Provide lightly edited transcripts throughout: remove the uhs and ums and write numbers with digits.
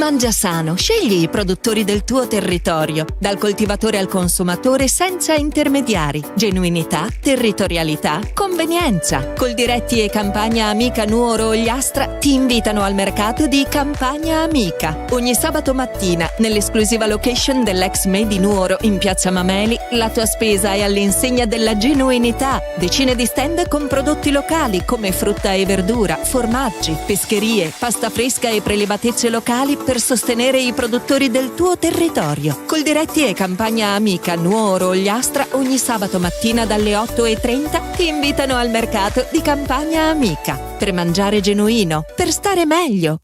Mangia sano, scegli i produttori del tuo territorio, dal coltivatore al consumatore senza intermediari. Genuinità, territorialità, convenienza. Coldiretti e Campagna Amica Nuoro Ogliastra ti invitano al mercato di Campagna Amica. Ogni sabato mattina, nell'esclusiva location dell'ex Made in Nuoro in Piazza Mameli, la tua spesa è all'insegna della genuinità. Decine di stand con prodotti locali come frutta e verdura, formaggi, pescherie, pasta fresca e prelibatezze locali per sostenere i produttori del tuo territorio. Coldiretti e Campagna Amica Nuoro Ogliastra ogni sabato mattina dalle 8:30 ti invitano al mercato di Campagna Amica per mangiare genuino, per stare meglio.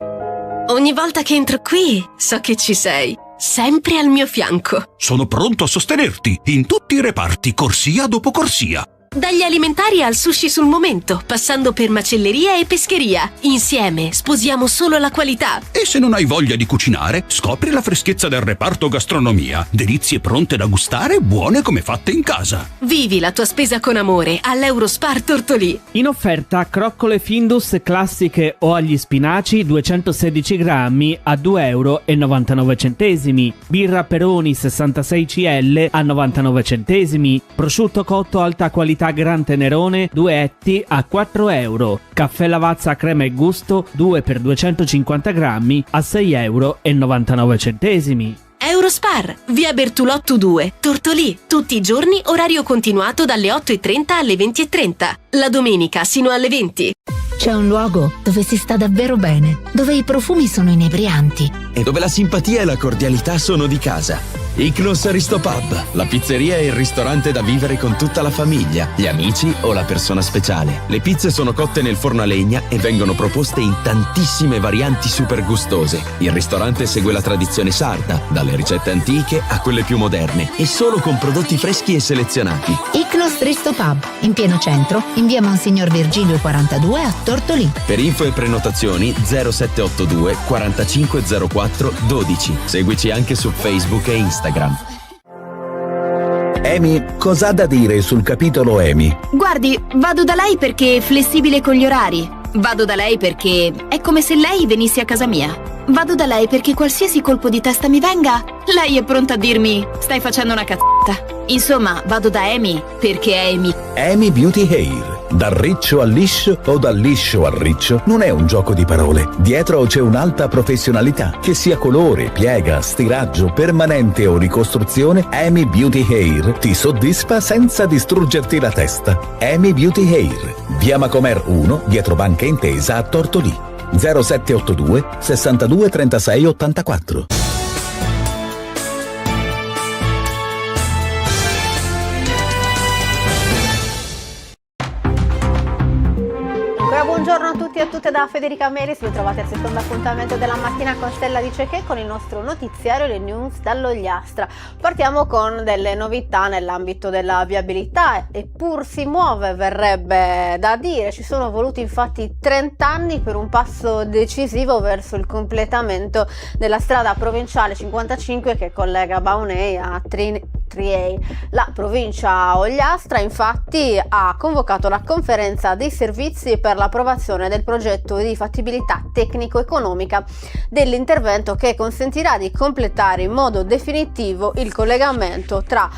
Ogni volta che entro qui so che ci sei, sempre al mio fianco. Sono pronto a sostenerti in tutti i reparti, corsia dopo corsia. Dagli alimentari al sushi sul momento, passando per macelleria e pescheria. Insieme sposiamo solo la qualità. E se non hai voglia di cucinare, scopri la freschezza del reparto gastronomia. Delizie pronte da gustare, buone come fatte in casa. Vivi la tua spesa con amore all'Eurospar Tortolì. In offerta croccole Findus classiche o agli spinaci 216 grammi a €2,99. Birra Peroni 66 CL a 99 centesimi. Prosciutto cotto alta qualità Gran Tenerone 2 etti a €4. Caffè Lavazza crema e gusto 2 per 250 grammi a €6,99. Eurospar, via Bertolotto 2, Tortolì. Tutti i giorni orario continuato dalle 8:30 alle 20:30. La domenica sino alle 20. C'è un luogo dove si sta davvero bene, dove i profumi sono inebrianti e dove la simpatia e la cordialità sono di casa. Ichnos Ristopub, la pizzeria e il ristorante da vivere con tutta la famiglia, gli amici o la persona speciale. Le pizze sono cotte nel forno a legna e vengono proposte in tantissime varianti super gustose. Il ristorante segue la tradizione sarda, dalle ricette antiche a quelle più moderne, e solo con prodotti freschi e selezionati. Ichnos Ristopub, in pieno centro, in via Monsignor Virgilio 42 a Tortolì. Per info e prenotazioni 0782 4504 12. Seguici anche su Facebook e Instagram. EMI cosa ha da dire sul capitolo EMI? Guardi, vado da lei perché è flessibile con gli orari. Vado da lei perché è come se lei venisse a casa mia. Vado da lei perché qualsiasi colpo di testa mi venga, lei è pronta a dirmi stai facendo una cazzata. Insomma, vado da Amy perché è Amy. EMI Beauty Hair. Dal riccio al liscio o dal liscio al riccio non è un gioco di parole. Dietro c'è un'alta professionalità. Che sia colore, piega, stiraggio, permanente o ricostruzione, EMI Beauty Hair ti soddisfa senza distruggerti la testa. EMI Beauty Hair. Via Macomer 1, dietro Banca Intesa a Tortolì. 0782 62 36 84. Buongiorno a tutti e a tutte da Federica Melis, vi trovate al secondo appuntamento della mattina con Stella Dice Che, con il nostro notiziario, le news dall'Ogliastra. Partiamo con delle novità nell'ambito della viabilità, eppur si muove, verrebbe da dire. Ci sono voluti infatti 30 anni per un passo decisivo verso il completamento della strada provinciale 55 che collega Baunei a Triei. La provincia Ogliastra infatti ha convocato la conferenza dei servizi per l'approvazione del progetto di fattibilità tecnico-economica dell'intervento che consentirà di completare in modo definitivo il collegamento tra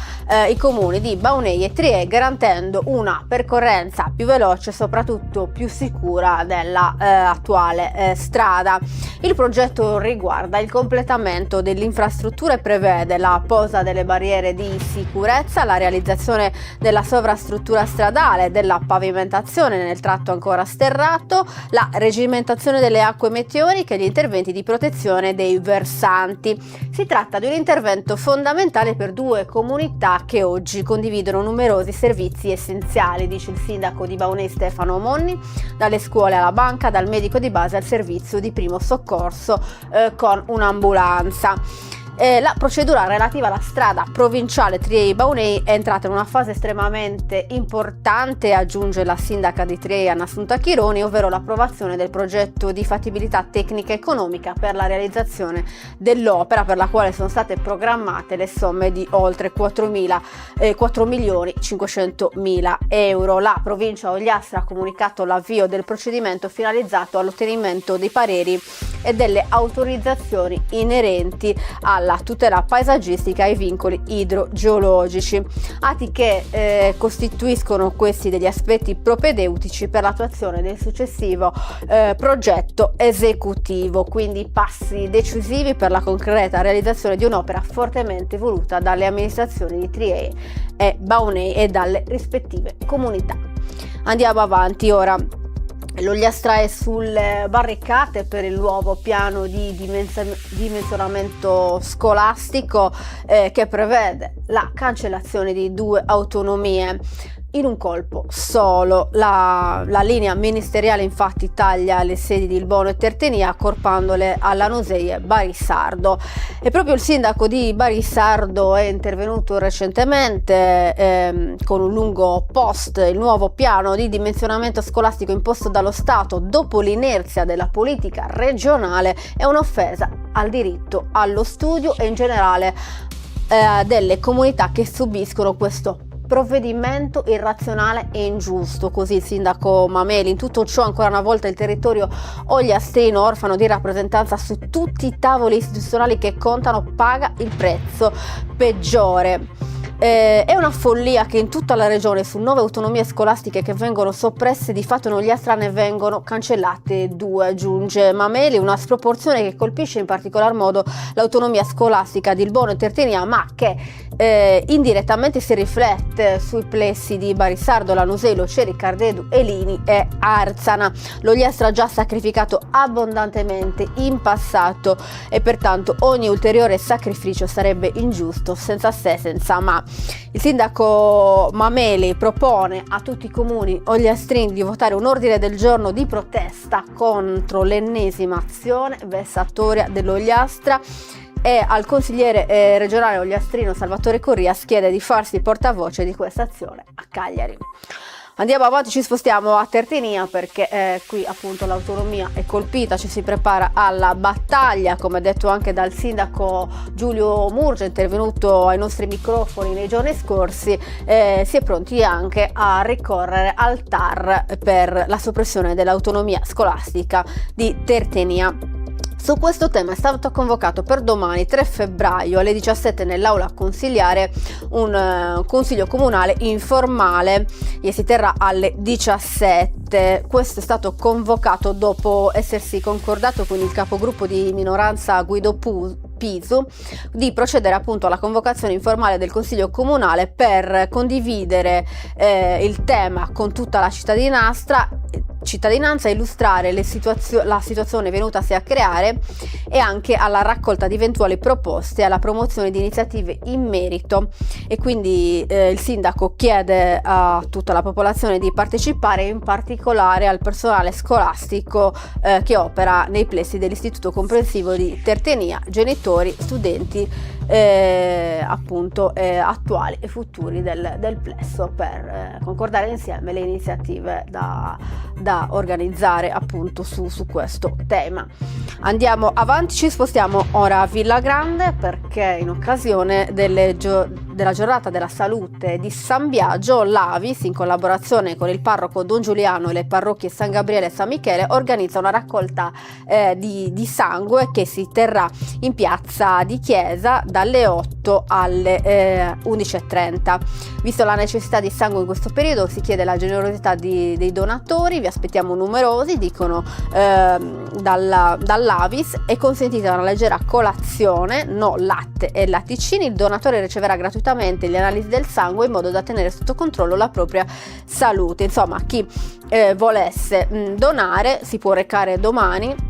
i comuni di Baunei e Triei, garantendo una percorrenza più veloce e soprattutto più sicura della attuale strada. Il progetto riguarda il completamento dell'infrastruttura e prevede la posa delle barriere di sicurezza, la realizzazione della sovrastruttura stradale, della pavimentazione nel tratto ancora sterrato, la regimentazione delle acque meteoriche e gli interventi di protezione dei versanti. Si tratta di un intervento fondamentale per due comunità che oggi condividono numerosi servizi essenziali, dice il sindaco di Baunei Stefano Monni, dalle scuole alla banca, dal medico di base al servizio di primo soccorso con un'ambulanza. La procedura relativa alla strada provinciale Triei-Baunei è entrata in una fase estremamente importante, aggiunge la sindaca di Triei Anna Assunta Chironi, ovvero l'approvazione del progetto di fattibilità tecnica e economica per la realizzazione dell'opera, per la quale sono state programmate le somme di oltre 4.500.000 euro. La provincia Ogliastra ha comunicato l'avvio del procedimento finalizzato all'ottenimento dei pareri e delle autorizzazioni inerenti alla tutela paesaggistica e ai vincoli idrogeologici, atti che costituiscono questi degli aspetti propedeutici per l'attuazione del successivo progetto esecutivo, quindi passi decisivi per la concreta realizzazione di un'opera fortemente voluta dalle amministrazioni di Triei e Baunei e dalle rispettive comunità. Andiamo avanti ora. L'Ogliastra è sulle barricate per il nuovo piano di dimensionamento scolastico che prevede la cancellazione di 2 autonomie in un colpo solo. La linea ministeriale infatti taglia le sedi di Ilbono e Tertenia accorpandole alla Lanusei e Barisardo, e proprio il sindaco di Barisardo è intervenuto recentemente con un lungo post. Il nuovo piano di dimensionamento scolastico imposto dallo Stato dopo l'inerzia della politica regionale è un'offesa al diritto allo studio e in generale delle comunità che subiscono questo provvedimento irrazionale e ingiusto, così il sindaco Mameli. In tutto ciò, ancora una volta, il territorio ogliastrino, orfano di rappresentanza su tutti i tavoli istituzionali che contano, paga il prezzo peggiore. È una follia che in tutta la regione su 9 autonomie scolastiche che vengono soppresse, di fatto in Ogliastra ne vengono cancellate 2, aggiunge Mameli, una sproporzione che colpisce in particolar modo l'autonomia scolastica di Ilbono e Tertenia, ma che indirettamente si riflette sui plessi di Barisardo, Lanusei, Loceri, Cardedu, Elini e Arzana. L'Ogliastra ha già sacrificato abbondantemente in passato e pertanto ogni ulteriore sacrificio sarebbe ingiusto, senza se, senza ma. Il sindaco Mameli propone a tutti i comuni ogliastrini di votare un ordine del giorno di protesta contro l'ennesima azione vessatoria dell'Ogliastra, e al consigliere regionale ogliastrino Salvatore Corrias chiede di farsi portavoce di questa azione a Cagliari. Andiamo avanti, ci spostiamo a Tertenia perché qui appunto l'autonomia è colpita, ci si prepara alla battaglia, come detto anche dal sindaco Giulio Murgia, intervenuto ai nostri microfoni nei giorni scorsi. Si è pronti anche a ricorrere al TAR per la soppressione dell'autonomia scolastica di Tertenia. Su questo tema è stato convocato per domani 3 febbraio alle 17 nell'aula consiliare un consiglio comunale informale e si terrà alle 17. Questo è stato convocato dopo essersi concordato con il capogruppo di minoranza Guido Pisu di procedere appunto alla convocazione informale del Consiglio Comunale per condividere il tema con tutta la cittadinanza, illustrare la situazione venutasi a creare e anche alla raccolta di eventuali proposte e alla promozione di iniziative in merito. E quindi il sindaco chiede a tutta la popolazione di partecipare, in particolare al personale scolastico che opera nei plessi dell'Istituto Comprensivo di Tertenia, genitori, studenti appunto attuali e futuri del plesso, per concordare insieme le iniziative da organizzare appunto su questo tema. Andiamo avanti, ci spostiamo ora a Villa Grande perché in occasione della giornata della salute di San Biagio, l'Avis, in collaborazione con il parroco Don Giuliano e le parrocchie San Gabriele e San Michele, organizza una raccolta di sangue che si terrà in piazza di Chiesa dalle 8 alle 11:30. Visto la necessità di sangue in questo periodo, si chiede la generosità dei donatori. Vi aspettiamo numerosi, dicono dall'Avis. È consentita una leggera colazione, no latte e latticini. Il donatore riceverà gratuitamente le analisi del sangue in modo da tenere sotto controllo la propria salute. Insomma, chi volesse donare si può recare domani,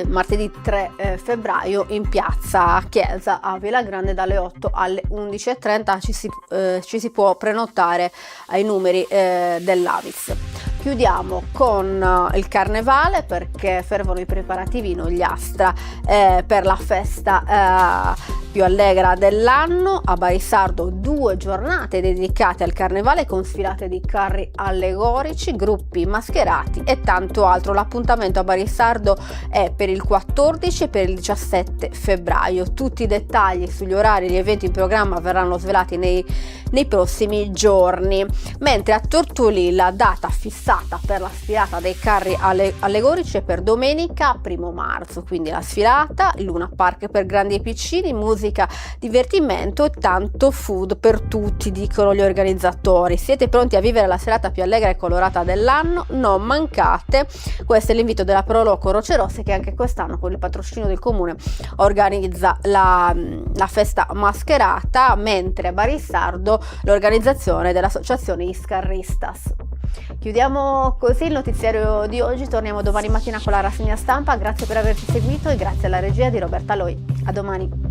martedì 3 febbraio, in piazza Chiesa a Villa Grande dalle 8 alle 11:30. Ci si può prenotare ai numeri dell'Avis. Chiudiamo con il carnevale, perché fervono i preparativi in Ogliastra per la festa più allegra dell'anno. A Barisardo 2 giornate dedicate al carnevale con sfilate di carri allegorici, gruppi mascherati e tanto altro. L'appuntamento a Barisardo è per il 14 e per il 17 febbraio. Tutti i dettagli sugli orari e gli eventi in programma verranno svelati nei prossimi giorni, mentre a Tortolì la data fissata per la sfilata dei carri allegorici è per domenica 1 marzo, quindi la sfilata, il Luna Park per grandi e piccini, musica, divertimento e tanto food per tutti, dicono gli organizzatori. Siete pronti a vivere la serata più allegra e colorata dell'anno? Non mancate. Questo è l'invito della Proloco Rocerosse, che anche quest'anno con il patrocinio del comune organizza la festa mascherata, mentre a Barisardo l'organizzazione dell'associazione Iscarristas. Chiudiamo così il notiziario di oggi, torniamo domani mattina con la rassegna stampa. Grazie per averci seguito e grazie alla regia di Roberta Loi. A domani.